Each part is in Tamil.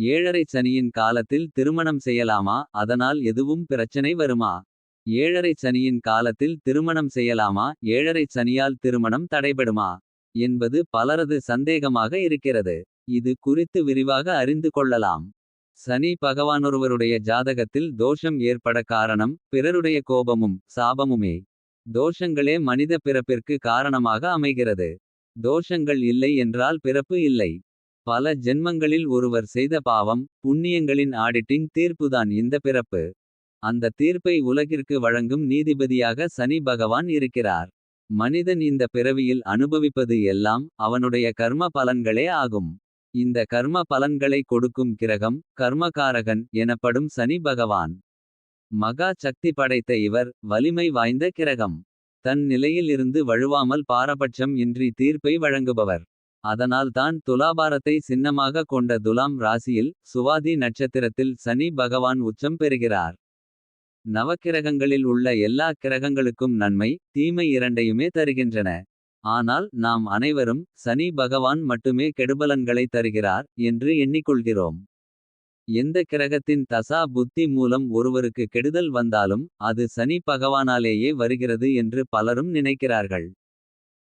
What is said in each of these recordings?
ஏழரை சனியின் காலத்தில் திருமணம் செய்யலாமா, அதனால் எதுவும் பிரச்சனை வருமா? ஏழரை சனியின் காலத்தில் திருமணம் செய்யலாமா, ஏழரை சனியால் திருமணம் தடைபடுமா என்பது பலரது சந்தேகமாக இருக்கிறது. இது குறித்து விரிவாக அறிந்து கொள்ளலாம். சனி பகவானொருவருடைய ஜாதகத்தில் தோஷம் ஏற்பட காரணம் பிறருடைய கோபமும் சாபமுமே. தோஷங்களே மனித பிறப்பிற்கு காரணமாக அமைகிறது. தோஷங்கள் இல்லை என்றால் பிறப்பு இல்லை. பல ஜென்மங்களில் ஒருவர் செய்த பாவம் புண்ணியங்களின் ஆடிட்டிங் தீர்ப்புதான் இந்த பிறப்பு. அந்த தீர்ப்பை உலகிற்கு வழங்கும் நீதிபதியாக சனி பகவான் இருக்கிறார். மனிதன் இந்த பிறவியில் அனுபவிப்பது எல்லாம் அவனுடைய கர்ம பலன்களே ஆகும். இந்த கர்ம பலன்களை கொடுக்கும் கிரகம் கர்மகாரகன் எனப்படும் சனி பகவான். மகா சக்தி படைத்த இவர் வலிமை வாய்ந்த கிரகம். தன் நிலையில் இருந்து வழுவாமல் பாரபட்சம் இன்றி தீர்ப்பை வழங்குபவர். அதனால் தான் துலாபாரத்தை சின்னமாக கொண்ட துலாம் ராசியில் சுவாதி நட்சத்திரத்தில் சனி பகவான் உச்சம் பெறுகிறார். நவக்கிரகங்களில் உள்ள எல்லா கிரகங்களுக்கும் நன்மை தீமை இரண்டையுமே தருகின்றன. ஆனால் நாம் அனைவரும் சனி பகவான் மட்டுமே கெடுபலன்களை தருகிறார் என்று எண்ணிக்கொள்கிறோம். எந்த கிரகத்தின் தசா புத்தி மூலம் ஒருவருக்கு கெடுதல் வந்தாலும் அது சனி பகவானாலேயே வருகிறது என்று பலரும் நினைக்கிறார்கள்.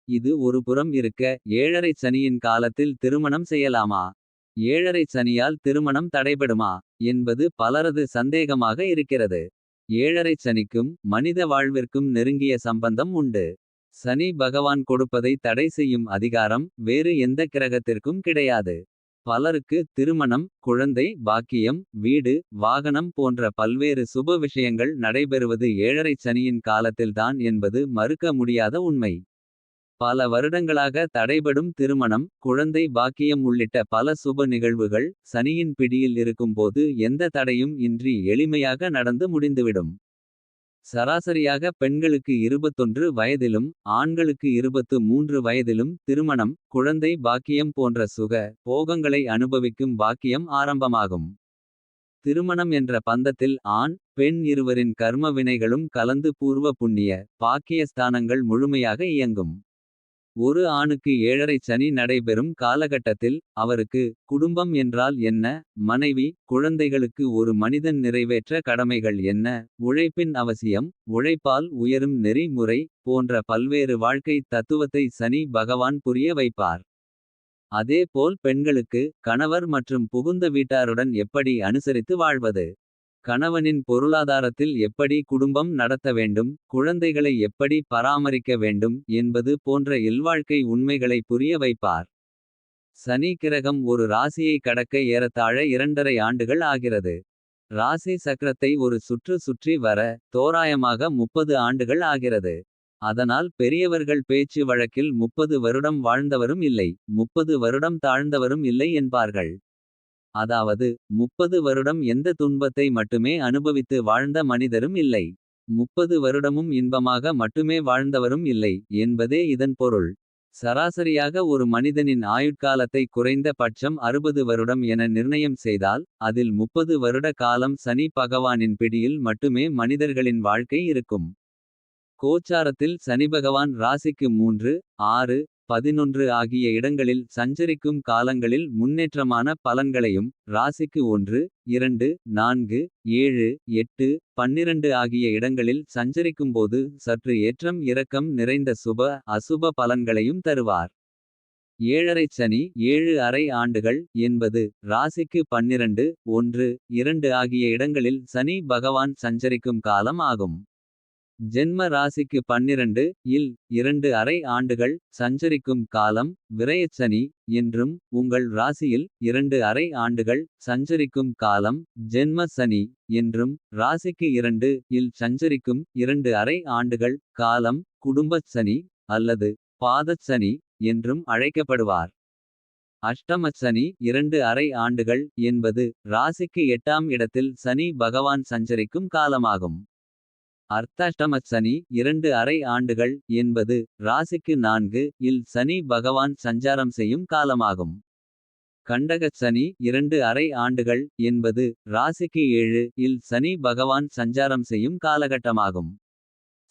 இது ஒருபுறம் இருக்க, ஏழரை சனியின் காலத்தில் திருமணம் செய்யலாமா, ஏழரை சனியால் திருமணம் தடைபடுமா என்பது பலரது சந்தேகமாக இருக்கிறது. ஏழரை சனிக்கும் மனித வாழ்விற்கும் நெருங்கிய சம்பந்தம் உண்டு. சனி பகவான் கொடுப்பதை தடை செய்யும் அதிகாரம் வேறு எந்த கிரகத்திற்கும் கிடையாது. பலருக்கு திருமணம் குழந்தை பாக்கியம் வீடு வாகனம் போன்ற பல்வேறு சுப விஷயங்கள் நடைபெறுவது ஏழரை சனியின் காலத்தில்தான் என்பது மறுக்க முடியாத உண்மை. பல வருடங்களாக தடைபடும் திருமணம் குழந்தை பாக்கியம் உள்ளிட்ட பல சுப நிகழ்வுகள் சனியின் பிடியில் இருக்கும்போது எந்த தடையும் இன்றி எளிமையாக நடந்து முடிந்துவிடும். சராசரியாக பெண்களுக்கு 21 வயதிலும் ஆண்களுக்கு 23 வயதிலும் திருமணம் குழந்தை பாக்கியம் போன்ற சுக போகங்களை அனுபவிக்கும் பாக்கியம் ஆரம்பமாகும். திருமணம் என்ற பந்தத்தில் ஆண் பெண் இருவரின் கர்ம வினைகளும் கலந்து பூர்வ புண்ணிய பாக்கிய ஸ்தானங்கள் முழுமையாக இயங்கும். ஒரு ஆணுக்கு ஏழரை சனி நடைபெறும் காலகட்டத்தில் அவருக்கு குடும்பம் என்றால் என்ன, மனைவி குழந்தைகளுக்கு ஒரு மனிதன் நிறைவேற்ற கடமைகள் என்ன, உழைப்பின் அவசியம், உழைப்பால் உயரும் நெறி முறை போன்ற பல்வேறு வாழ்க்கை தத்துவத்தை சனி பகவான் புரிய வைப்பார். அதேபோல் பெண்களுக்கு கணவர் மற்றும் புகுந்த வீட்டாருடன் எப்படி அனுசரித்து வாழ்வது, கணவனின் பொருளாதாரத்தில் எப்படி குடும்பம் நடத்த வேண்டும், குழந்தைகளை எப்படி பராமரிக்க வேண்டும் என்பது போன்ற இல்வாழ்க்கை உண்மைகளை புரிய வைப்பார். சனி கிரகம் ஒரு ராசியை கடக்க ஏறத்தாழ 2.5 ஆண்டுகள் ஆகிறது. ராசி சக்கரத்தை ஒரு சுற்று சுற்றி வர தோராயமாக 30 ஆண்டுகள் ஆகிறது. அதனால் பெரியவர்கள் பேச்சு வழக்கில் 30 வருடம் வாழ்ந்தவரும் இல்லை 30 வருடம் தாழ்ந்தவரும் இல்லை என்பார்கள். அதாவது 30 வருடம் எந்த துன்பத்தை மட்டுமே அனுபவித்து வாழ்ந்த மனிதரும் இல்லை. 30 வருடமும் இன்பமாக மட்டுமே வாழ்ந்தவரும் இல்லை என்பதே இதன் பொருள். சராசரியாக ஒரு மனிதனின் ஆயுட்காலத்தை குறைந்த பட்சம் 60 வருடம் என நிர்ணயம் செய்தால் அதில் 30 வருட காலம் சனி பகவானின் பிடியில் மட்டுமே மனிதர்களின் வாழ்க்கை இருக்கும். கோச்சாரத்தில் சனிபகவான் ராசிக்கு 3, 6, 11 ஆகிய இடங்களில் சஞ்சரிக்கும் காலங்களில் முன்னேற்றமான பலன்களையும் ராசிக்கு 1, 2, 4, 7, 8, 12 ஆகிய இடங்களில் சஞ்சரிக்கும்போது சற்று ஏற்றம் இறக்கம் நிறைந்த சுப அசுப பலன்களையும் தருவார். ஏழரை சனி 7.5 ஆண்டுகள் என்பது ராசிக்கு 12, 1, 2 ஆகிய இடங்களில் சனி பகவான் சஞ்சரிக்கும் காலம் ஆகும். ஜென்ம ராசிக்கு 12 இல் 2.5 ஆண்டுகள் சஞ்சரிக்கும் காலம் விரயச்சனி என்றும், உங்கள் ராசியில் 2.5 ஆண்டுகள் சஞ்சரிக்கும் காலம் ஜென்ம சனி என்றும், ராசிக்கு 2 இல் சஞ்சரிக்கும் 2.5 ஆண்டுகள் காலம் குடும்பச் சனி அல்லது பாதச் சனி என்றும் அழைக்கப்படுவார். அஷ்டமச் சனி 2.5 ஆண்டுகள் என்பது ராசிக்கு 8ஆம் இடத்தில் சனி பகவான் சஞ்சரிக்கும் காலமாகும். அர்த்தாஷ்டமச் சனி 2.5 ஆண்டுகள் என்பது ராசிக்கு 4 இல் சனி பகவான் சஞ்சாரம் செய்யும் காலமாகும். கண்டகச் சனி 2.5 ஆண்டுகள் என்பது ராசிக்கு 7 இல் சனி பகவான் சஞ்சாரம் செய்யும் காலகட்டமாகும்.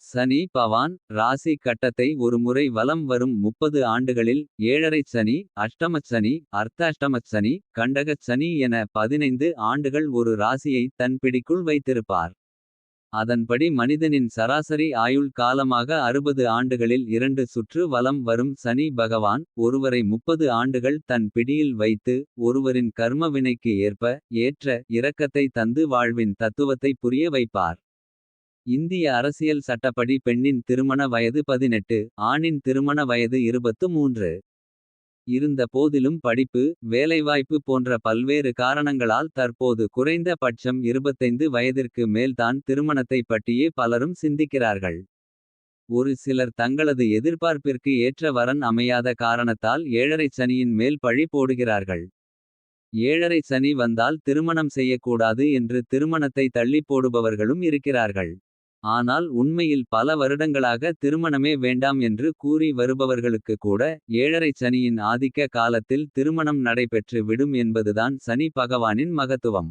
சனி பவான் ராசி கட்டத்தை ஒருமுறை வலம் வரும் 30 ஆண்டுகளில் 7 சனி அஷ்டமச் சனி அர்த்தாஷ்டமச் சனி கண்டகச் சனி என 15 ஆண்டுகள் ஒரு ராசியை தன் பிடிக்குள் வைத்திருப்பார். அதன்படி மனிதனின் சராசரி ஆயுள் காலமாக 60 ஆண்டுகளில் 2 சுற்று வலம் வரும் சனி பகவான் ஒருவரை 30 ஆண்டுகள் தன் பிடியில் வைத்து ஒருவரின் கர்ம வினைக்கு ஏற்ப ஏற்ற இரக்கத்தை தந்து வாழ்வின் தத்துவத்தை புரிய வைப்பார். இந்திய அரசியல் சட்டப்படி பெண்ணின் திருமண வயது 18 ஆணின் திருமண வயது 23. இருந்த போதிலும் படிப்பு வேலைவாய்ப்பு போன்ற பல்வேறு காரணங்களால் தற்போது குறைந்த பட்சம் 25 வயதிற்கு மேல்தான் திருமணத்தை பற்றியே பலரும் சிந்திக்கிறார்கள். ஒரு சிலர் தங்களது எதிர்பார்ப்பிற்கு ஏற்ற வரன் அமையாத காரணத்தால் 7 சனியின் மேல் பழி போடுகிறார்கள். 7 சனி வந்தால் திருமணம் செய்யக்கூடாது என்று திருமணத்தை தள்ளி போடுபவர்களும் இருக்கிறார்கள். ஆனால் உண்மையில் பல வருடங்களாக திருமணமே வேண்டாம் என்று கூறி வருபவர்களுக்கு கூட 7 சனியின் ஆதிக்க காலத்தில் திருமணம் நடைபெற்று விடும் என்பதுதான் சனி பகவானின் மகத்துவம்.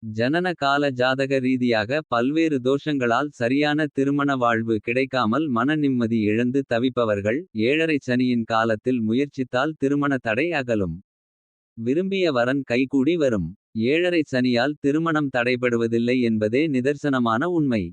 ஜனன கால ஜாதக ரீதியாக பல்வேறு தோஷங்களால் சரியான திருமண வாழ்வு கிடைக்காமல் மன நிம்மதி இழந்து தவிப்பவர்கள் 7 சனியின் காலத்தில் முயற்சித்தால் திருமண தடை அகலும். விரும்பிய வரன் கைகூடி வரும். 7 சனியால் திருமணம் தடைபடுவதில்லை என்பதே நிதர்சனமான உண்மை.